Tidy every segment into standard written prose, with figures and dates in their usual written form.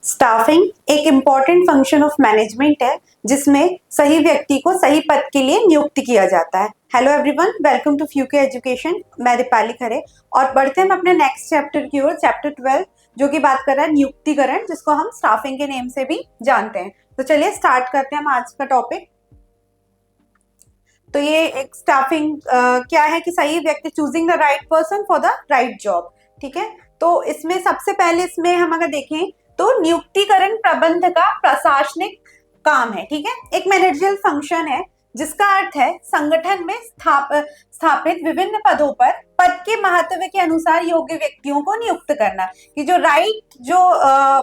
Staffing एक important function of management है जिसमें सही व्यक्ति को सही पद के लिए नियुक्त किया जाता है। हेलो एवरीवन, वेलकम टू फ्यूके एजुकेशन। मैं दीपाली खरे और बढ़ते हैं हम अपने नेक्स्ट चैप्टर की ओर, चैप्टर 12, जो कि बात कर रहा है नियुक्तिकरण, जिसको हम स्टाफिंग के नेम से भी जानते हैं। तो चलिए स्टार्ट करते हैं हम आज का टॉपिक। तो ये एक स्टाफिंग क्या है कि सही व्यक्ति, choosing the right person for the right job. ठीक है, तो इसमें सबसे पहले इसमें हम अगर देखें तो नियुक्तिकरण प्रबंध का प्रशासनिक काम है। ठीक है, एक मैनेजरियल फंक्शन है जिसका अर्थ है संगठन में स्थापित विभिन्न पदों पर पद के महत्व के अनुसार योग्य व्यक्तियों को नियुक्त करना, कि जो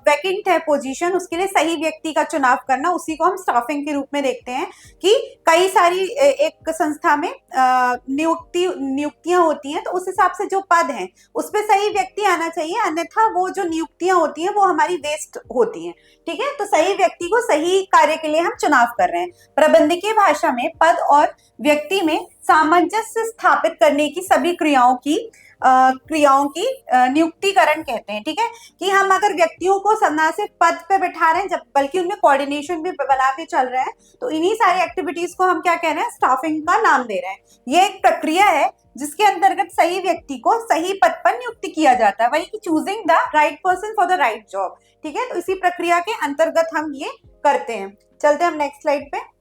वैकेंट है पोजीशन, उसके लिए सही व्यक्ति का चुनाव करना, उसी को हम स्टाफिंग के रूप में देखते हैं। कि कई सारी एक संस्था में नियुक्तियां होती हैं, तो उस हिसाब से जो पद हैं उस पर सही व्यक्ति आना चाहिए, अन्यथा वो जो नियुक्तियां होती हैं वो हमारी वेस्ट होती हैं। ठीक है, तो सही व्यक्ति को सही कार्य के लिए हम चुनाव कर रहे हैं। प्रबंधकीय भाषा में पद और व्यक्ति में सामंजस्य स्थापित करने की सभी क्रियाओं की नियुक्तिकरण कहते हैं। ठीक है, कि हम अगर व्यक्तियों को ना सिर्फ पद पे बैठा रहे हैं, जब बल्कि उनमें कोऑर्डिनेशन भी बना के चल रहे हैं, तो इन्हीं सारी एक्टिविटीज को हम क्या कह रहे हैं, स्टाफिंग का नाम दे रहे हैं। ये एक प्रक्रिया है जिसके अंतर्गत सही व्यक्ति को सही पद पर नियुक्त किया जाता है, वही कि choosing the right person for the right job. ठीक है, तो इसी प्रक्रिया के अंतर्गत हम ये करते हैं। चलते हैं हम नेक्स्ट स्लाइड पे।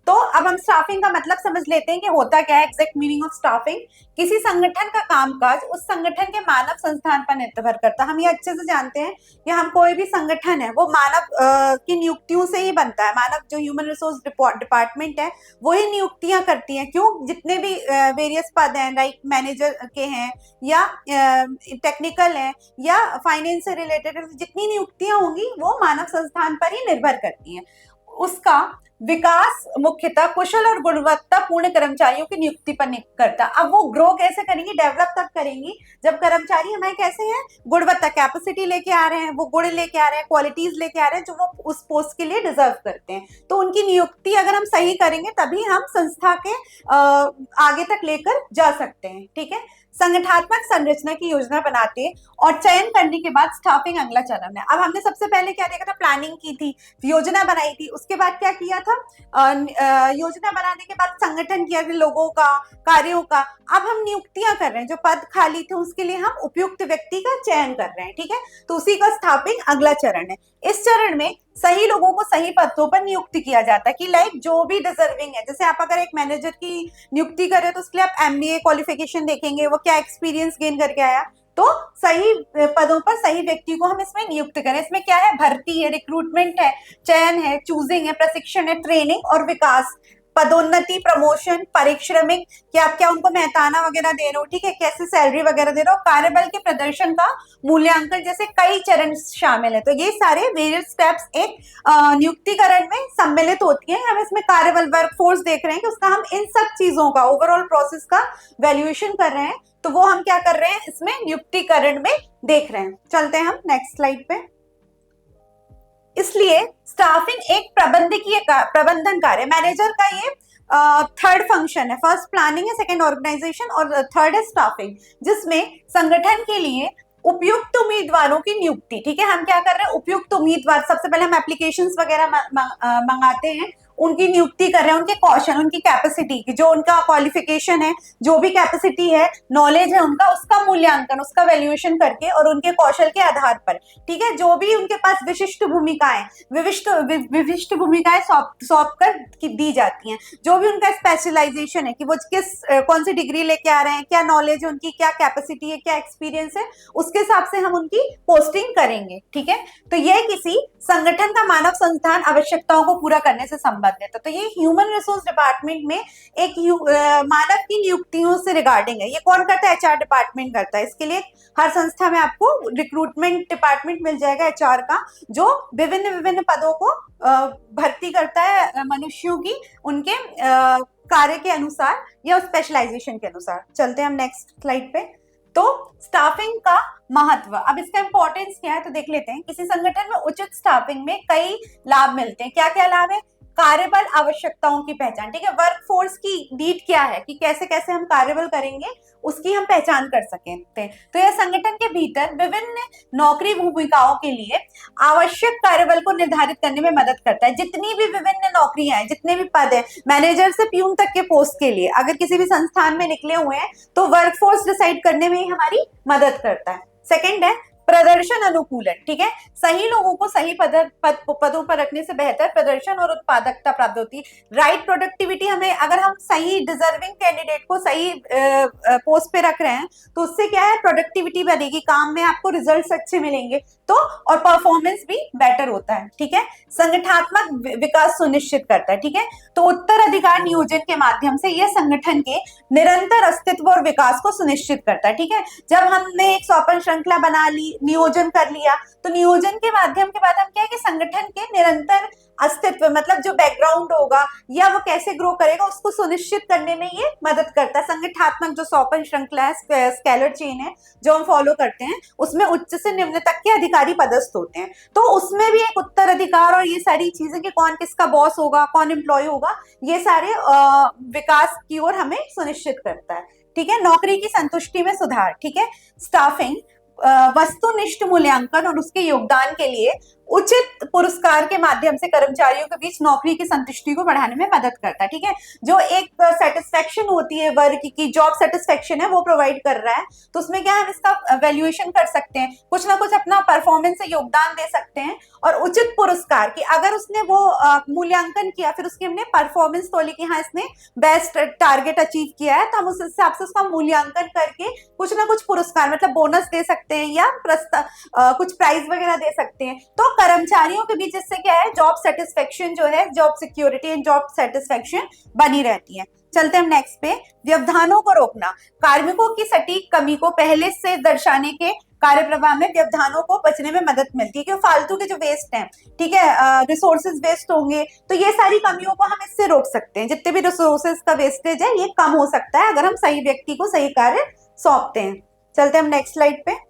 तो अब हम स्टाफिंग का मतलब समझ लेते हैं कि होता क्या है। एग्जैक्ट मीनिंग ऑफ स्टाफिंग, किसी संगठन का कामकाज उस संगठन के मानव संस्थान पर निर्भर करता है। हम ये अच्छे से जानते हैं कि हम कोई भी संगठन है वो मानव की नियुक्तियों से ही बनता है। मानव जो ह्यूमन रिसोर्स डिपार्टमेंट है वो ही नियुक्तियां करती है। क्यों? जितने भी वेरियस पद हैं, लाइक मैनेजर के हैं या टेक्निकल है या फाइनेंस से रिलेटेड, जितनी नियुक्तियां होंगी वो मानव संस्थान पर ही निर्भर करती हैं। उसका विकास मुख्यतः कुशल और गुणवत्तापूर्ण कर्मचारियों की नियुक्ति पर करता। अब वो ग्रो कैसे करेंगी, डेवलप तब करेंगी जब कर्मचारी हमारे कैसे हैं, गुणवत्ता, कैपेसिटी लेके आ रहे हैं, वो गुण लेके आ रहे हैं, क्वालिटीज लेके आ रहे हैं जो वो उस पोस्ट के लिए डिजर्व करते हैं। तो उनकी नियुक्ति अगर हम सही करेंगे तभी हम संस्था के आगे तक लेकर जा सकते हैं। ठीक है, संगठनात्मक संरचना की योजना बनाते और चयन करने के बाद स्टाफिंग अगला चरण है। अब हमने सबसे पहले क्या देखा था, प्लानिंग की थी, योजना बनाई थी, उसके बाद क्या किया था, योजना बनाने के बाद संगठन किया लोगों का, कार्यों का। अब हम नियुक्तियां कर रहे हैं, जो पद खाली थे उसके लिए हम उपयुक्त व्यक्ति का चयन कर रहे हैं। ठीक है, तो उसी का स्टाफिंग अगला चरण है। इस चरण में सही लोगों को सही पदों पर नियुक्त किया जाता है, कि लाइक जो भी डिजर्विंग है। जैसे आप अगर एक मैनेजर की नियुक्ति करें तो उसके लिए आप एमबीए क्वालिफिकेशन देखेंगे, वो क्या एक्सपीरियंस गेन करके आया। तो सही पदों पर सही व्यक्ति को हम इसमें नियुक्त करें। इसमें क्या है, भर्ती है, रिक्रूटमेंट है, चयन है, चूजिंग है, प्रशिक्षण है, ट्रेनिंग और विकास, पदोन्नति, प्रमोशन, परिश्रमिक, कि आप क्या उनको मेहताना वगैरह दे रहे हो, ठीक है, कैसे सैलरी वगैरह दे रहे हो, कार्यबल के प्रदर्शन का मूल्यांकन, जैसे कई चरण शामिल है। तो ये सारे वेरियस स्टेप्स एक नियुक्तिकरण में सम्मिलित होती हैं। हम इसमें कार्यबल, वर्क फोर्स देख रहे हैं कि उसका हम इन सब चीजों का, ओवरऑल प्रोसेस का वैल्यूएशन कर रहे हैं। तो वो हम क्या कर रहे हैं, इसमें नियुक्तिकरण में देख रहे हैं। चलते हैं हम नेक्स्ट स्लाइड पे। इसलिए स्टाफिंग एक प्रबंधन कार्य, मैनेजर का ये थर्ड फंक्शन है। फर्स्ट प्लानिंग है, सेकंड ऑर्गेनाइजेशन और थर्ड है स्टाफिंग, जिसमें संगठन के लिए उपयुक्त उम्मीदवारों की नियुक्ति। ठीक है, हम क्या कर रहे हैं, उपयुक्त उम्मीदवार, सबसे पहले हम एप्लीकेशंस वगैरह मंगाते हैं, उनकी नियुक्ति कर रहे हैं, उनके कौशल, उनकी कैपेसिटी, जो उनका क्वालिफिकेशन है, जो भी कैपेसिटी है, नॉलेज है उनका, उसका मूल्यांकन, उसका वैल्यूएशन करके और उनके कौशल के आधार पर, ठीक है, जो भी उनके पास विशिष्ट भूमिकाएं सौंप कर दी जाती हैं, जो भी उनका स्पेशलाइजेशन है, कि वो कौन सी डिग्री लेके आ रहे हैं, क्या नॉलेज है उनकी, क्या कैपेसिटी है, क्या एक्सपीरियंस है, उसके हिसाब से हम उनकी पोस्टिंग करेंगे। ठीक है, तो यह किसी संगठन का मानव संस्थान आवश्यकताओं को पूरा करने से संबंधित है। तो ये ह्यूमन रिसोर्स डिपार्टमेंट में एक मानव की नियुक्तियों से रिगार्डिंग है। ये कौन करता है, एचआर डिपार्टमेंट करता है। इसके लिए हर संस्था में आपको रिक्रूटमेंट डिपार्टमेंट मिल जाएगा एचआर का, जो विभिन्न पदों को भर्ती करता है मनुष्यों की, उनके कार्य के अनुसार या स्पेशलाइजेशन के अनुसार। चलते हैं हम नेक्स्ट स्लाइड पे। तो स्टाफिंग का महत्व, अब इसका इंपॉर्टेंस क्या है तो देख लेते हैं। किसी संगठन में उचित स्टाफिंग में कई लाभ मिलते हैं। क्या क्या लाभ है, कार्यबल आवश्यकताओं की पहचान, ठीक है, वर्क फोर्स की नीड क्या है कि कैसे कैसे हम कार्यबल करेंगे उसकी हम पहचान कर सकते हैं। तो यह संगठन के भीतर विभिन्न नौकरी भूमिकाओं के लिए आवश्यक कार्यबल को निर्धारित करने में मदद करता है। जितनी भी विभिन्न नौकरियां हैं, जितने भी पद हैं, मैनेजर से प्यून तक के पोस्ट के लिए अगर किसी भी संस्थान में निकले हुए हैं तो वर्कफोर्स डिसाइड करने में ही हमारी मदद करता है। सेकंड है प्रदर्शन अनुकूलन, ठीक है, सही लोगों को सही पदों पर रखने से बेहतर प्रदर्शन और उत्पादकता प्राप्त होती है। राइट प्रोडक्टिविटी, हमें अगर हम सही डिजर्विंग कैंडिडेट को सही पोस्ट पे रख रहे हैं तो उससे क्या है, प्रोडक्टिविटी बढ़ेगी, काम में आपको रिजल्ट्स अच्छे मिलेंगे, तो और परफॉर्मेंस भी बेटर होता है, ठीक है। संगठनात्मक विकास सुनिश्चित करता है, ठीक है, तो उत्तराधिकार नियोजन के माध्यम से यह संगठन के निरंतर अस्तित्व और विकास को सुनिश्चित करता है, ठीक है। जब हमने एक सौपन श्रृंखला बना ली, नियोजन कर लिया, तो नियोजन के माध्यम के बाद हम क्या है कि संगठन के निरंतर अस्तित्व, मतलब जो बैकग्राउंड होगा या वो कैसे ग्रो करेगा उसको सुनिश्चित करने में ये मदद करता है। संगठनात्मक जो सौपन श्रृंखला है, स्केलर चेन है जो हम फॉलो करते हैं, उसमें उच्च से निम्न तक के अधिकारी पदस्थ होते हैं, तो उसमें भी एक उत्तराधिकार और ये सारी चीजें कि कौन किसका बॉस होगा, कौन एम्प्लॉय होगा, ये सारे विकास की ओर हमें सुनिश्चित करता है, ठीक है। नौकरी की संतुष्टि में सुधार, ठीक है, स्टाफिंग वस्तुनिष्ठ मूल्यांकन और उसके योगदान के लिए उचित पुरस्कार के माध्यम से कर्मचारियों के बीच नौकरी की संतुष्टि को बढ़ाने में मदद करता है, ठीक है। जो एक सेटिस्फेक्शन होती है, वर्क की जॉब सेटिस्फेक्शन है, वो प्रोवाइड कर रहा है, तो उसमें क्या हम इसका वैल्यूएशन कर सकते हैं, कुछ ना कुछ अपना परफॉर्मेंस से योगदान दे सकते हैं। और उचित पुरस्कार की अगर उसने वो मूल्यांकन किया, फिर उसकी हमने परफॉर्मेंस तोली कि हाँ इसने बेस्ट टारगेट अचीव किया है, तो हम उस हिसाब से उसका मूल्यांकन करके कुछ ना कुछ पुरस्कार मतलब बोनस दे सकते हैं या कुछ प्राइज वगैरह दे सकते हैं। तो कर्मचारियों के बीच इससे क्या है, जॉब सेटिस्फेक्शन जो है, job security and job satisfaction बनी रहती है। चलते हम नेक्स्ट पे, व्यवधानों को रोकना, कार्मिकों की सटीक कमी को पहले से दर्शाने के कार्य प्रवाह में व्यवधानों को बचने में मदद मिलती है, क्योंकि फालतू के जो वेस्ट हैं, ठीक है, रिसोर्सेज वेस्ट होंगे, तो ये सारी कमियों को हम इससे रोक सकते हैं। जितने भी रिसोर्सेज का वेस्टेज है ये कम हो सकता है अगर हम सही व्यक्ति को सही कार्य सौंपते हैं। चलते हम नेक्स्ट स्लाइड पे।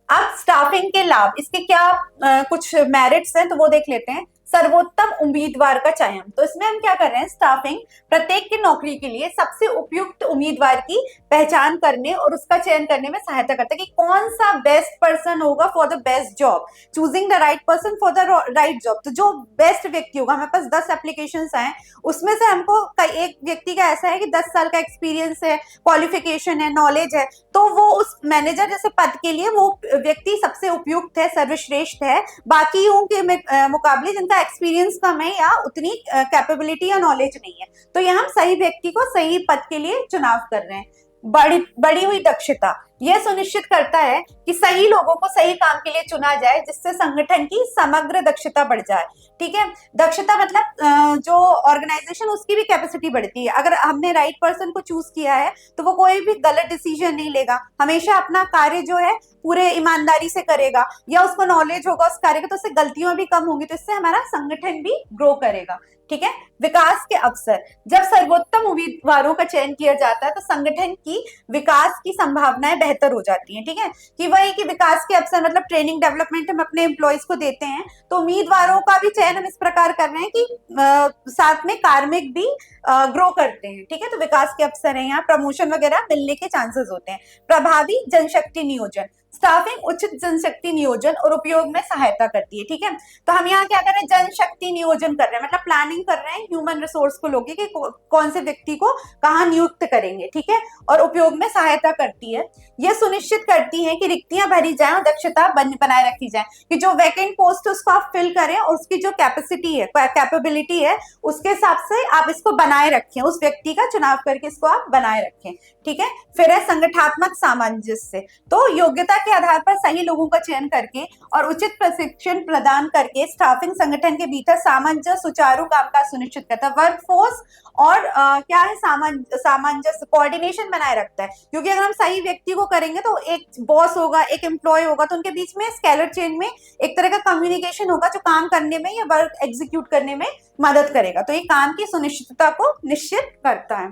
अब स्टाफिंग के लाभ, इसके क्या कुछ मेरिट्स हैं तो वो देख लेते हैं। सर्वोत्तम उम्मीदवार का चयन, तो इसमें हम क्या कर रहे हैं, स्टाफिंग प्रत्येक की नौकरी के लिए सबसे उपयुक्त उम्मीदवार की पहचान करने और उसका चयन करने में सहायता करता है कि कौन सा बेस्ट पर्सन होगा for the best job, choosing the right person for the right job. तो जो बेस्ट व्यक्ति होगा, हमारे पास 10 एप्लीकेशंस आए, उसमें से हमको एक व्यक्ति का ऐसा है कि 10 साल का एक्सपीरियंस है, क्वालिफिकेशन है, नॉलेज है, तो वो उस मैनेजर जैसे पद के लिए वो व्यक्ति सबसे उपयुक्त है, सर्वश्रेष्ठ है, बाकियों के मुकाबले जिनका एक्सपीरियंस कम है या उतनी कैपेबिलिटी या नॉलेज नहीं है। तो ये हम सही व्यक्ति को सही पद के लिए चुनाव कर रहे हैं। बढ़ी हुई दक्षता, यह सुनिश्चित करता है कि सही लोगों को सही काम के लिए चुना जाए, जिससे संगठन की समग्र दक्षता बढ़ जाए, ठीक है। दक्षता मतलब जो ऑर्गेनाइजेशन उसकी भी कैपेसिटी बढ़ती है। अगर हमने राइट पर्सन को चूज किया है तो वो कोई भी गलत डिसीजन नहीं लेगा, हमेशा अपना कार्य जो है पूरे ईमानदारी से करेगा, या उसको नॉलेज होगा उस कार्य का, तो उससे गलतियां भी कम होंगी, तो इससे हमारा संगठन भी ग्रो करेगा, ठीक है। विकास के अवसर, जब सर्वोत्तम उम्मीदवारों का चयन किया जाता है तो संगठन की विकास की संभावनाएं बेहतर हो जाती हैं, ठीक है। कि वही कि विकास के अवसर मतलब ट्रेनिंग डेवलपमेंट हम अपने एम्प्लॉयज को देते हैं, तो उम्मीदवारों का भी चयन हम इस प्रकार कर रहे हैं कि साथ में कार्मिक भी ग्रो करते हैं, ठीक है। तो विकास के अवसर है, यहाँ प्रमोशन वगैरह मिलने के चांसेस होते हैं। प्रभावी जनशक्ति नियोजन, स्टाफिंग उचित जनशक्ति नियोजन और उपयोग में सहायता करती है, ठीक है। तो हम यहाँ क्या कर रहे हैं, जनशक्ति नियोजन कर रहे हैं, मतलब प्लानिंग कर रहे हैं ह्यूमन रिसोर्स को लोगे कि कौन से व्यक्ति को कहाँ नियुक्त करेंगे, ठीक है। और उपयोग में सहायता करती है, यह सुनिश्चित करती है कि रिक्तियां भरी जाए और दक्षता बनाए रखी जाए, कि जो वैकेंट पोस्ट उसको आप फिल करें और उसकी जो कैपेसिटी है, कैपेबिलिटी है, उसके हिसाब से आप इसको बनाए रखें, उस व्यक्ति का चुनाव करके इसको आप बनाए रखें, ठीक है। फिर है संगठनात्मक सामंजस्य, तो योग्यता के आधार पर सही लोगों का चयन करके और उचित प्रशिक्षण प्रदान करके स्टाफिंग संगठन के भीतर सामंजस्य सुचारू कामकाज सुनिश्चित करता है। वर्कफोर्स और क्या है, सामंजस्य कोऑर्डिनेशन बनाए रखता है, क्योंकि अगर हम सही व्यक्ति को करेंगे तो एक बॉस होगा, एक एम्प्लॉय होगा, तो उनके बीच में स्केलर चेन में एक तरह का कम्युनिकेशन होगा जो काम करने में या वर्क एग्जीक्यूट करने में मदद करेगा। तो ये काम की सुनिश्चितता को निश्चित करता है।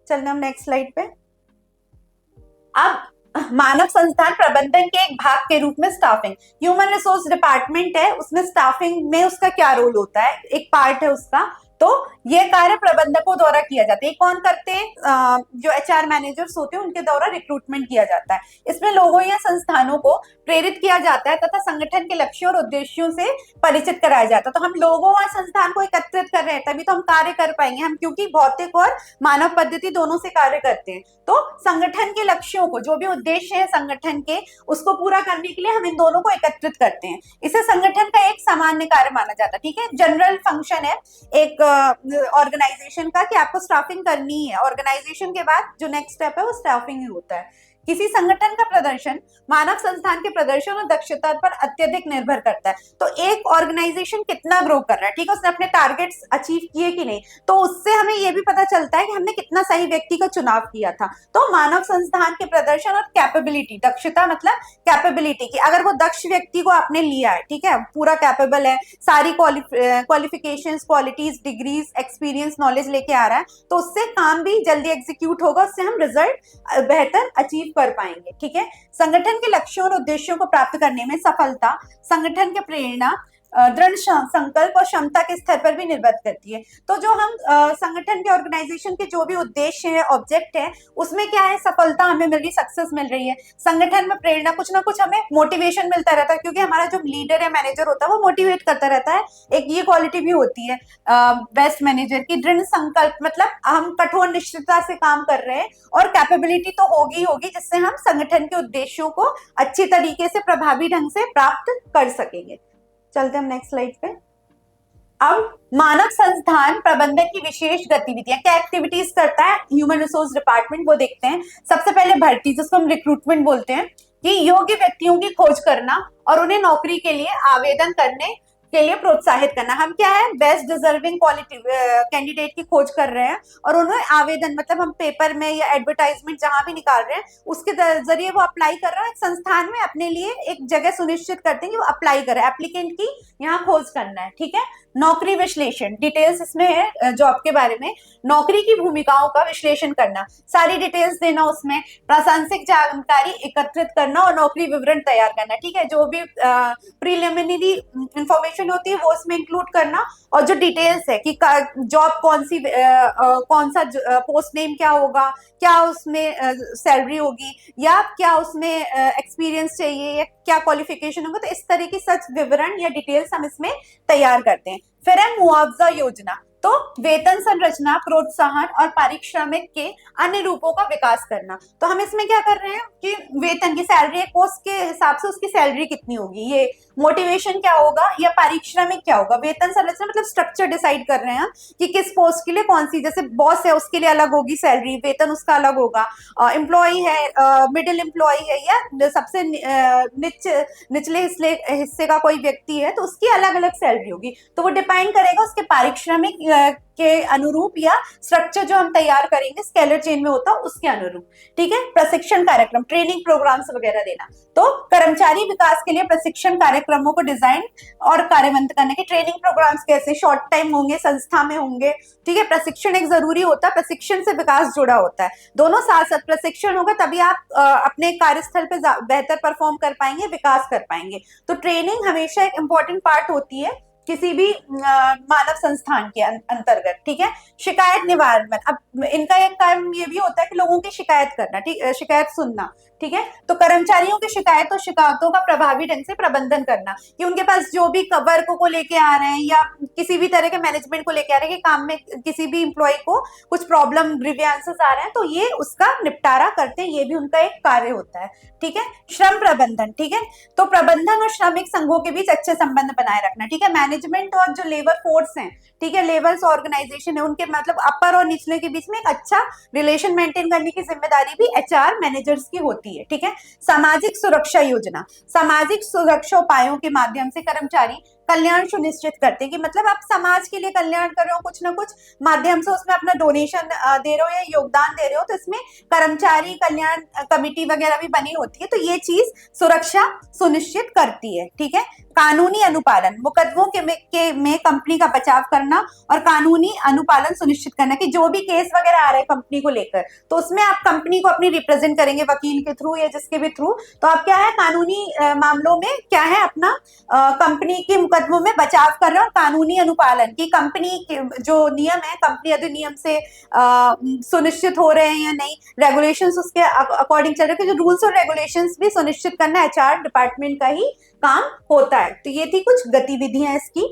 चलना हम नेक्स्ट स्लाइड पे। अब मानव संस्थान प्रबंधन के एक भाग के रूप में स्टाफिंग, ह्यूमन रिसोर्स डिपार्टमेंट है, उसमें स्टाफिंग में उसका क्या रोल होता है, एक पार्ट है उसका। तो ये कार्य प्रबंधकों द्वारा किया जाता है। कौन करते हैं? जो एचआर मैनेजर्स होते हैं उनके द्वारा रिक्रूटमेंट किया जाता है। इसमें लोगों या संस्थानों को प्रेरित किया जाता है तथा संगठन के लक्ष्यों और उद्देश्यों से परिचित कराया जाता है। तो हम लोगों और संस्थान को एकत्रित कर रहे हैं तभी तो हम कार्य कर पाएंगे हम, क्योंकि भौतिक और मानव पद्धति दोनों से कार्य करते हैं। तो संगठन के लक्ष्यों को, जो भी उद्देश्य है संगठन के, उसको पूरा करने के लिए हम इन दोनों को एकत्रित करते हैं। इसे संगठन का एक सामान्य कार्य माना जाता है। ठीक है, जनरल फंक्शन है एक ऑर्गेनाइजेशन का कि आपको स्टाफिंग करनी है। ऑर्गेनाइजेशन के बाद जो नेक्स्ट स्टेप है वो स्टाफिंग ही होता है। किसी संगठन का प्रदर्शन मानव संस्थान के प्रदर्शन और दक्षता पर अत्यधिक निर्भर करता है। तो एक ऑर्गेनाइजेशन कितना ग्रो कर रहा है, ठीक है, उसने अपने टारगेट्स अचीव किए कि नहीं, तो उससे हमें यह भी पता चलता है कि हमने कितना सही व्यक्ति का चुनाव किया था। तो मानव संस्थान के प्रदर्शन और कैपेबिलिटी, दक्षता मतलब कैपेबिलिटी की, अगर वो दक्ष व्यक्ति को आपने लिया है, ठीक है, पूरा कैपेबल है, सारी qualifications, qualities, degrees, experience, knowledge लेके आ रहा है, तो उससे काम भी जल्दी एग्जीक्यूट होगा, उससे हम रिजल्ट बेहतर अचीव कर पाएंगे। ठीक है, संगठन के लक्ष्यों और उद्देश्यों को प्राप्त करने में सफलता संगठन के प्रेरणा, दृढ़ संकल्प और क्षमता के स्तर पर भी निर्भर करती है। तो जो हम संगठन के, ऑर्गेनाइजेशन के जो भी उद्देश्य है, ऑब्जेक्ट है, उसमें क्या है, सफलता हमें मिल रही, सक्सेस मिल रही है। संगठन में प्रेरणा, कुछ ना कुछ हमें मोटिवेशन मिलता रहता है, क्योंकि हमारा जो लीडर है, मैनेजर होता है, वो मोटिवेट करता रहता है। एक ये क्वालिटी भी होती है बेस्ट मैनेजर की। दृढ़ संकल्प मतलब हम कठोर निश्चितता से काम कर रहे हैं, और कैपेबिलिटी तो होगी होगी जिससे हम संगठन के उद्देश्यों को अच्छी तरीके से, प्रभावी ढंग से प्राप्त कर सकेंगे। चलते हम नेक्स्ट स्लाइड पे। अब मानव संस्थान प्रबंधन की विशेष गतिविधियां, क्या एक्टिविटीज करता है ह्यूमन रिसोर्स डिपार्टमेंट, वो देखते हैं। सबसे पहले भर्ती, जिसको हम रिक्रूटमेंट बोलते हैं, कि योग्य व्यक्तियों की खोज करना और उन्हें नौकरी के लिए आवेदन करने के लिए प्रोत्साहित करना। हम क्या है, बेस्ट डिजर्विंग क्वालिटी कैंडिडेट की खोज कर रहे हैं और उन्हें आवेदन, मतलब हम पेपर में या एडवर्टाइजमेंट जहां भी निकाल रहे हैं उसके जरिए वो अप्लाई कर रहा है संस्थान में, अपने लिए एक जगह सुनिश्चित करते हैं कि वो अप्लाई करे, एप्लीकेंट की यहाँ खोज करना है। ठीक है, नौकरी विश्लेषण, डिटेल्स इसमें है जॉब के बारे में, नौकरी की भूमिकाओं का विश्लेषण करना, सारी डिटेल्स देना, उसमें प्रासंगिक जानकारी एकत्रित करना और नौकरी विवरण तैयार करना। ठीक है, जो भी प्रीलिमिनरी इंफॉर्मेशन होती है वो इसमें इंक्लूड करना, और जो डिटेल्स है कि जॉब कौन सी, कौन सा पोस्ट नेम क्या होगा, क्या उसमें सैलरी होगी, या क्या उसमें एक्सपीरियंस चाहिए, या क्या क्वालिफिकेशन होगा, तो इस तरह की सच विवरण या डिटेल्स हम इसमें तैयार करते हैं। फिर है मुआवजा योजना, तो वेतन संरचना, प्रोत्साहन और पारिश्रमिक के अन्य रूपों का विकास करना। तो हम इसमें क्या कर रहे हैं कि वेतन की, सैलरी पोस्ट के हिसाब से उसकी सैलरी कितनी होगी, ये मोटिवेशन क्या होगा, या पारिश्रमिक क्या होगा। वेतन संरचना मतलब स्ट्रक्चर डिसाइड कर रहे हैं कि किस पोस्ट के लिए कौन सी, जैसे बॉस है उसके लिए अलग होगी सैलरी, वेतन उसका अलग होगा, एम्प्लॉय है, मिडिल एम्प्लॉय है, या सबसे निचले हिस्से का कोई व्यक्ति है तो उसकी अलग अलग सैलरी होगी। तो वो डिपेंड करेगा उसके पारिश्रमिक के अनुरूप, या स्ट्रक्चर जो हम तैयार करेंगे स्केलर चेन में होता है उसके अनुरूप। ठीक है, प्रशिक्षण कार्यक्रम, ट्रेनिंग प्रोग्राम्स वगैरह देना। तो कर्मचारी विकास के लिए प्रशिक्षण कार्यक्रमों को डिजाइन और कार्यान्वित करने के, ट्रेनिंग प्रोग्राम्स कैसे शॉर्ट टाइम होंगे, संस्था में होंगे। ठीक है, प्रशिक्षण एक जरूरी होता है, प्रशिक्षण से विकास जुड़ा होता है, दोनों साथ साथ प्रशिक्षण होगा तभी आप अपने कार्यस्थल पे बेहतर परफॉर्म कर पाएंगे, विकास कर पाएंगे। तो ट्रेनिंग हमेशा एक इंपॉर्टेंट पार्ट होती है किसी भी मानव संस्थान के अंतर्गत। ठीक है, शिकायत निवारण, अब इनका एक काम ये भी होता है कि लोगों की शिकायत करना, ठीक, शिकायत सुनना। ठीक है, तो कर्मचारियों की शिकायतों का प्रभावी ढंग से प्रबंधन करना, कि उनके पास जो भी वर्क को लेके आ रहे हैं या किसी भी तरह के मैनेजमेंट को लेके आ रहे हैं कि काम में किसी भी इंप्लॉय को कुछ प्रॉब्लम, ग्रीवियंसेस आ रहे हैं, तो ये उसका निपटारा करते हैं, ये भी उनका एक कार्य होता है। ठीक है, श्रम प्रबंधन, ठीक है, तो प्रबंधन और श्रमिक संघों के बीच अच्छे संबंध बनाए रखना। ठीक है, मैनेजमेंट और जो लेबर फोर्स है, ठीक है, लेवल्स ऑर्गेनाइजेशन है, उनके मतलब अपर और निचले के बीच में एक अच्छा रिलेशन मेंटेन करने की जिम्मेदारी भी एचआर मैनेजर्स की होती है। ठीक है, सामाजिक सुरक्षा योजना, सामाजिक सुरक्षा उपायों के माध्यम से कर्मचारी कल्याण सुनिश्चित करती है कि मतलब आप समाज के लिए कल्याण कर रहे हो, कुछ ना कुछ माध्यम से उसमें अपना डोनेशन दे रहे हो या योगदान दे रहे हो, तो इसमें कर्मचारी कल्याण कमेटी वगैरह भी बनी होती है, तो ये चीज सुरक्षा सुनिश्चित करती है। ठीक है, कानूनी अनुपालन, मुकदमों में कंपनी का बचाव करना और कानूनी अनुपालन सुनिश्चित करना कि जो भी केस वगैरह आ रहे हैं कंपनी को लेकर, तो उसमें आप कंपनी को अपनी रिप्रेजेंट करेंगे वकील के थ्रू या जिसके भी थ्रू, तो आप क्या है कानूनी मामलों में क्या है अपना कंपनी के मुकदमों में बचाव कर रहे हो, और कानूनी अनुपालन की कंपनी के जो नियम है कंपनी अधिनियम से सुनिश्चित हो रहे हैं या नहीं, रेगुलेशंस उसके अकॉर्डिंग चल रहे हैं, जो रूल्स और रेगुलेशंस भी सुनिश्चित करना एचआर डिपार्टमेंट का ही काम होता है। तो ये थी कुछ गतिविधियां इसकी।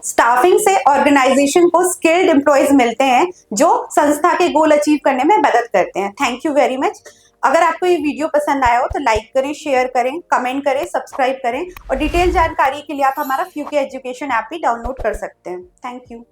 स्टाफिंग से ऑर्गेनाइजेशन को स्किल्ड एम्प्लॉयज मिलते हैं जो संस्था के गोल अचीव करने में मदद करते हैं। Thank you very much. अगर आपको ये वीडियो पसंद आया हो तो लाइक करें, शेयर करें, कमेंट करें, सब्सक्राइब करें, और डिटेल जानकारी के लिए आप हमारा फ्यूके एजुकेशन ऐप भी डाउनलोड कर सकते हैं। Thank you.